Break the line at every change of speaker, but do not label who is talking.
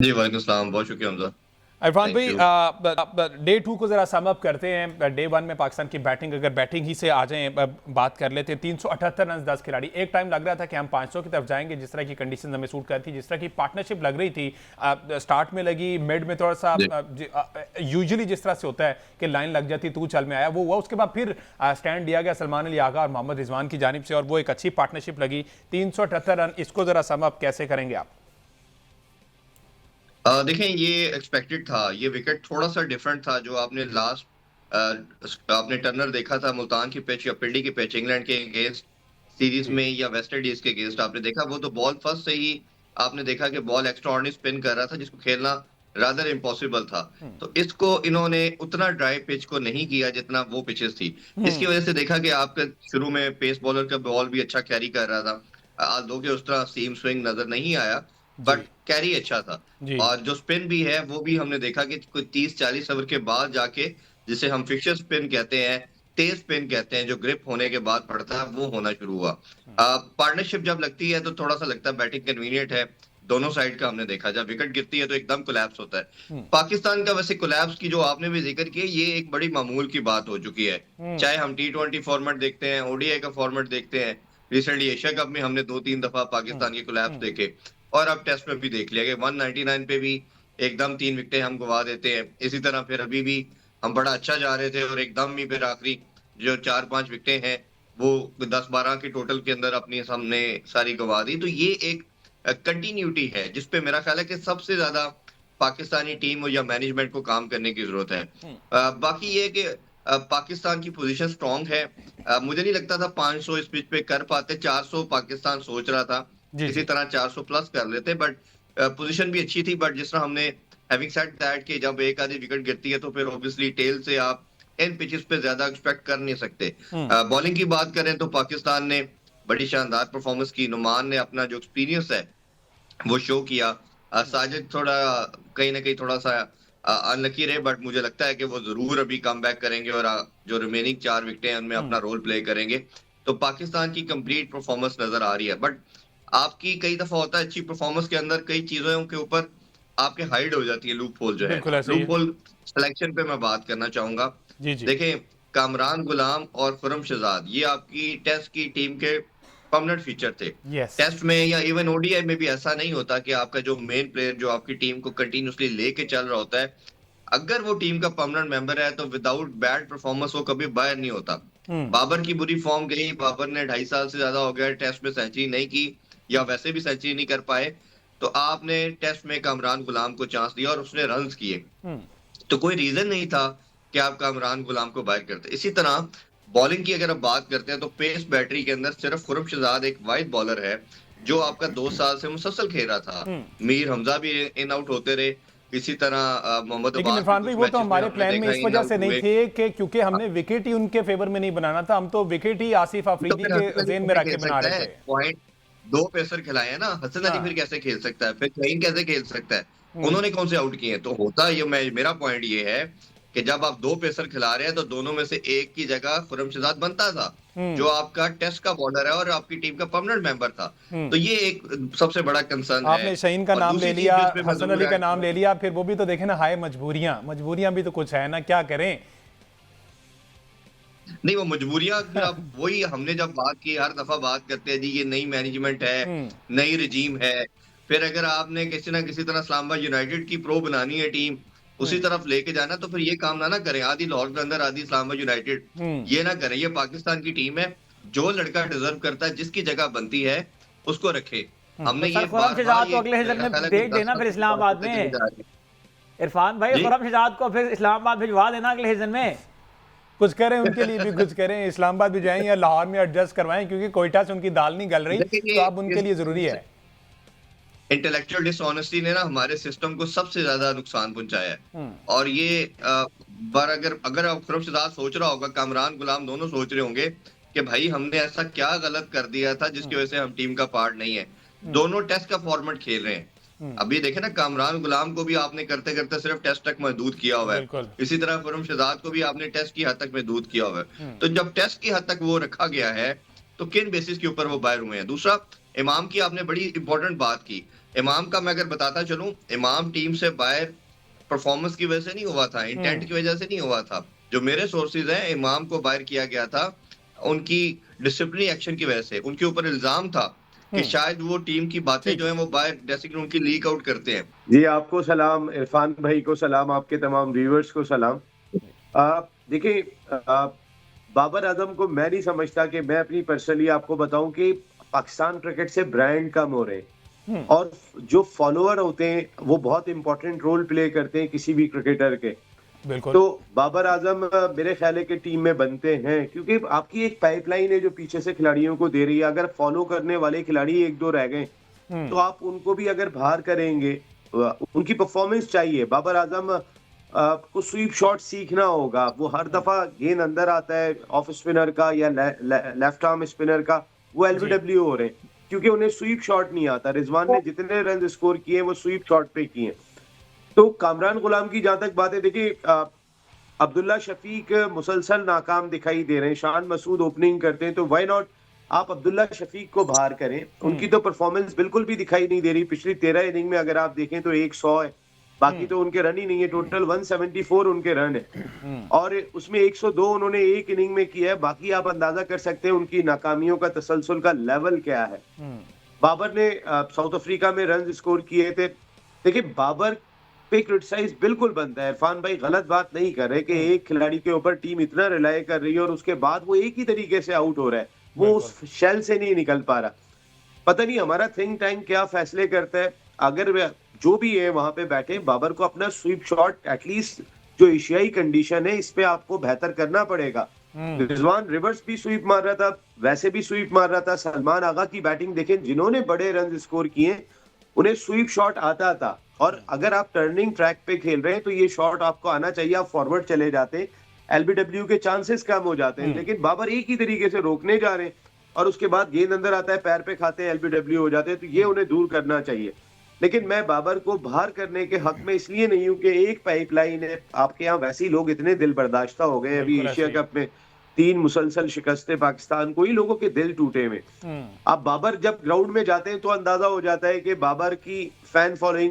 जी, वालेकुम सलाम। बहुत शुक्रिया हमज़ा।
इरफान
थैंक
भाई,
यू।
डे टू को जरा सम अप करते हैं। डे वन में पाकिस्तान की बैटिंग, अगर बैटिंग ही से आ जाएं, बात कर लेते हैं। 378 रन 10 खिलाड़ी। एक टाइम लग रहा था कि हम 500 की तरफ जाएंगे, जिस तरह की कंडीशन हमें सूट कर थी, जिस तरह की पार्टनरशिप लग रही थी। स्टार्ट में लगी, मिड में थोड़ा सा
जी।
यूजुअली जिस तरह से होता है कि लाइन लग जाती, तू चल में आया, वो हुआ। उसके बाद फिर स्टैंड दिया गया सलमान अली आगा और मोहम्मद रिजवान की जानिब से, और वो एक अच्छी पार्टनरशिप लगी। 378 रन, इसको जरा सम अप कैसे करेंगे आप?
देखें, ये एक्सपेक्टेड था। ये विकेट थोड़ा-सा डिफरेंट था जो आपने लास्ट आपने टर्नर देखा था मुल्तान की पिच या पिंडी की पिच इंग्लैंड के अगेंस्ट सीरीज
जी।
में या वेस्ट इंडीज के अगेंस्ट आपने देखा। वो तो बॉल फर्स्ट से ही आपने देखा कि बॉल एक्स्ट्राऑर्डिनरी स्पिन कर रहा था जिसको खेलना रादर इम्पॉसिबल था। तो इसको इन्होंने उतना ड्राइव पिच को नहीं किया जितना वो पिचेस थी। इसकी वजह से देखा कि आपका शुरू में पेस बॉलर का बॉल भी अच्छा कैरी कर रहा था। दो के उस तरह सीम स्विंग नज़र नहीं आया,
जी।
बट कैरी अच्छा था।
जी।
और जो स्पिन भी है वो भी हमने देखा कि कोई 30-40 ओवर के बाद जाके जिसे हम फिक्सर स्पिन कहते हैं, तेज स्पिन कहते हैं, जो ग्रिप होने के बाद पड़ता है, वो होना शुरू हुआ। पार्टनरशिप जब लगती है तो थोड़ा-सा लगता है बैटिंग कन्वीनिएंट है, दोनों साइड का हमने देखा। जब विकेट गिरती है तो एकदम कोलैप्स होता है। पाकिस्तान का वैसे कोलैप्स की जो आपने भी ज़िक्र किया, ये एक बड़ी मामूल की बात हो चुकी है। चाहे हम टी20 फॉर्मेट देखते हैं, ओडीआई का फॉर्मेट देखते हैं, रिसेंटली एशिया कप में हमने 2-3 दफा पाकिस्तान के कोलैप्स देखे। और अब टेस्ट में भी देख लिया कि 199 पे भी एकदम 3 विकेटें हम गँवा देते हैं। इसी तरह फिर अभी भी हम बड़ा अच्छा जा रहे थे और एकदम ही फिर आखिरी जो 4-5 विकेटें हैं, वो 10-12 के टोटल के अंदर अपनी हमने सारी गँवा दी। तो ये एक कंटिन्यूटी है, जिस पे मेरा ख़्याल है कि सबसे ज़्यादा पाकिस्तानी टीम या मैनेजमेंट को काम करने की ज़रूरत है। बाकी ये है कि पाकिस्तान की पोज़ीशन स्ट्रॉन्ग है। मुझे नहीं लगता था 500 इस पिच पे कर पाते, 400 पाकिस्तान सोच रहा था।
जी।
इसी
जी।
तरह 400 प्लस कर लेते, बट पोजीशन भी अच्छी थी। बट जिस तरह हमने हैविंग सेड दैट कि जब एक आधी विकेट गिरती है तो फिर ऑब्वियसली टेल से आप इन पिचेस पे ज्यादा एक्सपेक्ट कर नहीं सकते। बॉलिंग की बात करें तो पाकिस्तान ने बड़ी शानदार परफॉर्मेंस की। नुमान ने अपना जो एक्सपीरियंस है वो शो किया। साजिद थोड़ा कहीं न कहीं थोड़ा-सा अनलकी रहे, बट मुझे लगता है कि वो ज़रूर अभी कमबैक करेंगे और जो रिमेनिंग 4 विकेटें हैं उनमें अपना रोल प्ले करेंगे। तो पाकिस्तान की कंप्लीट परफॉर्मेंस नज़र आ रही है। बट आपकी कई दफ़ा होता है अच्छी परफॉर्मेंस के अंदर कई चीज़ों के ऊपर आपके हाइड हो जाती है लूप होल जो है।
बिल्कुल ऐसा ही
लूप
है।
होल सिलेक्शन पे मैं बात करना चाहूँगा।
जी। जी।
देखें, कामरान गुलाम और खुर्रम शहजाद ये आपकी टेस्ट की टीम के परमानेंट फीचर थे।
यस।
टेस्ट में या इवन ओडीआई में भी ऐसा नहीं होता कि आपका जो मेन प्लेयर जो आपकी टीम को कंटीन्यूअसली लेके चल रहा होता है, अगर वो टीम का परमानेंट मेंबर है तो विदाउट बैड परफॉर्मेंस वो कभी बाहर नहीं होता। बाबर की बुरी फॉर्म गई, बाबर ने 2.5 साल से ज्यादा हो गया टेस्ट में सेंचुरी नहीं की या वैसे भी सेंचुरी नहीं कर पाए। तो आपने टेस्ट में कामरान गुलाम को चांस दिया और उसने रन्स किए। तो कोई रीज़न नहीं था कि आप कामरान गुलाम को बाहर करते। इसी तरह बॉलिंग की अगर आप बात करते हैं तो पेस बैटरी के अंदर सिर्फ खुर्रम शहजाद एक वाहिद बॉलर है, जो आपका 2 साल से मुसलसल खेल रहा था। मीर हमज़ा भी इन आउट होते रहे। इसी तरह मोहम्मद
लेकिन
अब्बास भी
इरफान भाई,
कुछ
वो तो
मैचेस में
हमारे
हमने
प्लान में
देखा
इस
इन
वजह
आउट
से नहीं
हुए।
थे कि क्योंकि
अ,
हमने विकेट ही उनके फेवर में नहीं बनाना था। हम तो विकेट ही आसिफ
तो
अफरीदी
फिर
के
हसन अली
जेन में
कैसे
रख के
खेल
बना
सकता
रहे
है?
थे।
पॉइंट 2 पेसर खिलाए हैं ना, हसन अली फिर
हाँ।
कैसे खेल सकता है? फिर शहीन कैसे खेल सकता है? उन्होंने कौन से आउट किए हैं? तो होता ये मैं मेरा पॉइंट ये है कि जब आप 2 पेसर खिला रहे हैं तो दोनों में से एक की जगह खुर्रम शहजाद बनता था, जो आपका टेस्ट का बॉलर है और आपकी टीम का परमानेंट मेंबर था। तो ये एक सबसे बड़ा कंसर्न है।
आपने शहीन का
और
नाम ले
दूसरी चीज़
लिया,
जिस पे मैं
हसन
ज़रूर
अली का
ऐड
नाम
करूँ।
ले लिया, फिर वो भी तो देखे ना। हाय मजबूरियां, मजबूरियां भी तो कुछ है ना, क्या करें।
नहीं, वो मजबूरियाँ फिर आप वही हमने जब बात की, हर दफ़ा बात करते हैं जी ये नई मैनेजमेंट है, नई रेजीम है। फिर अगर आपने किसी न किसी तरह इस्लामाबाद यूनाइटेड की प्रो बनानी है टीम, उसी तरफ लेके जाना, तो फिर ये काम ना करें, आधी लाहौर के अंदर, आधी इस्लामाबाद यूनाइटेड। ये ना करें, ये पाकिस्तान की टीम है, जो लड़का डिज़र्व करता है, जिसकी जगह बनती है, उसको रखें।
तो
हमने
सर
ये
खुर्रम
बार-बार
शहजाद को
ये
अगले सीजन
मेरा
में
ख़्याल है कोई
भेज
10
देना
साल
फिर
से बात
इस्लामाबाद
करते चले
में।
जा रहे हैं।
इरफान भाई,
जी?
खुर्रम शहजाद को फिर इस्लामाबाद भिजवा देना अगले सीजन में।
कुछ करें उनके लिए भी, कुछ करें, इस्लामाबाद भी जाएं या लाहौर में एडजस्ट करवाएं, क्योंकि कोयटा से उनकी दाल नहीं गल रही।
देखिए
तो
ये
अब उनके लिए जरूरी
इस
है।
इंटेलेक्चुअल डिसऑनेस्टी ने ना हमारे सिस्टम को सबसे ज्यादा नुकसान पहुंचाया है। और ये बार अगर अगर अब खुर्रम शहजाद सोच रहा होगा, कामरान गुलाम दोनों सोच रहे होंगे कि भाई हमने ऐसा क्या गलत कर दिया था जिसकी वजह से हम टीम का पार्ट नहीं है। दोनों टेस्ट का फॉर्मेट खेल रहे हैं। अभी देखे ना, कामरान गुलाम को भी आपने करते करते सिर्फ टेस्ट तक महदूद किया हुआ है।
बिल्कुल।
इसी तरह खुर्रम शहजाद को भी आपने टेस्ट की हद तक महदूद किया हुआ है। तो जब टेस्ट की हद तक वो रखा गया है, तो किन बेसिस के ऊपर वो बाहर हुए हैं? दूसरा, इमाम की आपने बड़ी इंपॉर्टेंट बात की। इमाम का मैं अगर बताता चलूं, इमाम टीम से बाहर परफॉर्मेंस की वजह से नहीं हुआ था, इंटेंट की वजह से नहीं हुआ था। जो मेरे सोर्सेज हैं, इमाम को बाहर किया गया था उनकी डिसिप्लिनरी एक्शन की वजह से। उनके ऊपर इल्जाम था कि शायद वो टीम की बातें
ठीक
जो है वो बाहर जैसे कि उनकी लीक आउट करते हैं।
जी, आपको सलाम, इरफान भाई को सलाम, आपके तमाम व्यूअर्स को सलाम। देखिए, बाबर आजम को मैं नहीं समझता कि मैं अपनी पर्सनली आपको बताऊं कि पाकिस्तान क्रिकेट से ब्रांड कम हो रहे हैं और जो फॉलोअर होते हैं वो बहुत इंपॉर्टेंट रोल प्ले करते हैं किसी भी क्रिकेटर के।
बिल्कुल
तो बाबर आजम मेरे ख्याल है कि टीम में बनते हैं क्योंकि आपकी एक पाइपलाइन है जो पीछे से खिलाड़ियों को दे रही है। अगर फॉलो करने वाले खिलाड़ी एक दो रह गए तो आप उनको भी अगर बाहर करेंगे, उनकी परफॉर्मेंस चाहिए। बाबर आजम को स्वीप शॉट सीखना होगा। वो हर दफा गेंद अंदर आता है ऑफ स्पिनर का या लेफ्ट आर्म स्पिनर का, वो एलबीडब्ल्यू हो रहे हैं क्योंकि उन्हें स्वीप शॉट नहीं आता। रिजवान ने जितने रन स्कोर किए वो स्वीप शॉट पे किए। तो कामरान गुलाम की जहां तक बात है, देखिए अब्दुल्ला शफीक मुसलसल नाकाम दिखाई दे रहे हैं। शान मसूद ओपनिंग करते हैं तो व्हाई नॉट आप अब्दुल्ला शफीक को बाहर करें। उनकी तो परफॉर्मेंस बिल्कुल भी दिखाई नहीं दे रही। पिछली 13 इनिंग में अगर आप देखें तो 100 है, बाकी तो उनके रन ही नहीं है। टोटल 174 उनके रन है और उसमें 102 उन्होंने एक इनिंग में किया है। बाकी आप अंदाजा कर सकते हैं उनकी नाकामियों का तसलसल का लेवल क्या है। बाबर ने साउथ अफ्रीका में रन स्कोर किए थे। देखिए, बाबर पे क्रिटिसाइज बिल्कुल बनता है। इरफान भाई गलत बात नहीं कर रहे कि एक खिलाड़ी के ऊपर टीम इतना रिलाय कर रही है और उसके बाद वो एक ही तरीके से आउट हो रहा है, वो उस शेल से नहीं निकल पा रहा। पता नहीं हमारा थिंक टैंक क्या फैसले करता है। अगर जो भी है वहां पे बैठे, बाबर को अपना स्वीप शॉट एटलीस्ट जो एशियाई कंडीशन है इस पे आपको बेहतर करना पड़ेगा। रिजवान रिवर्स भी स्वीप मार रहा था, वैसे भी स्वीप मार रहा था। सलमान आगा की बैटिंग देखें, जिन्होंने बड़े रन स्कोर किए उन्हें स्वीप शॉट आता था। और अगर आप टर्निंग ट्रैक पे खेल रहे हैं तो ये शॉट आपको आना चाहिए। आप फॉरवर्ड चले जाते, एलबीडब्ल्यू के चांसेस कम हो जाते हैं। लेकिन बाबर एक ही तरीके से रोकने जा रहे हैं और उसके बाद गेंद अंदर आता है, पैर पे खाते हैं, एलबीडब्ल्यू हो जाते हैं। तो ये उन्हें दूर करना चाहिए। लेकिन मैं बाबर को बाहर करने के हक में इसलिए नहीं हूं कि एक पाइपलाइन है। आपके यहाँ वैसे ही लोग इतने दिल बर्दाश्ता हो गए। अभी एशिया कप में 3 मुसलसल शिकस्तें पाकिस्तान को, ही लोगों के दिल टूटे हुए। अब बाबर जब ग्राउंड में जाते हैं तो अंदाजा हो जाता है कि बाबर की फैन फॉलोइंग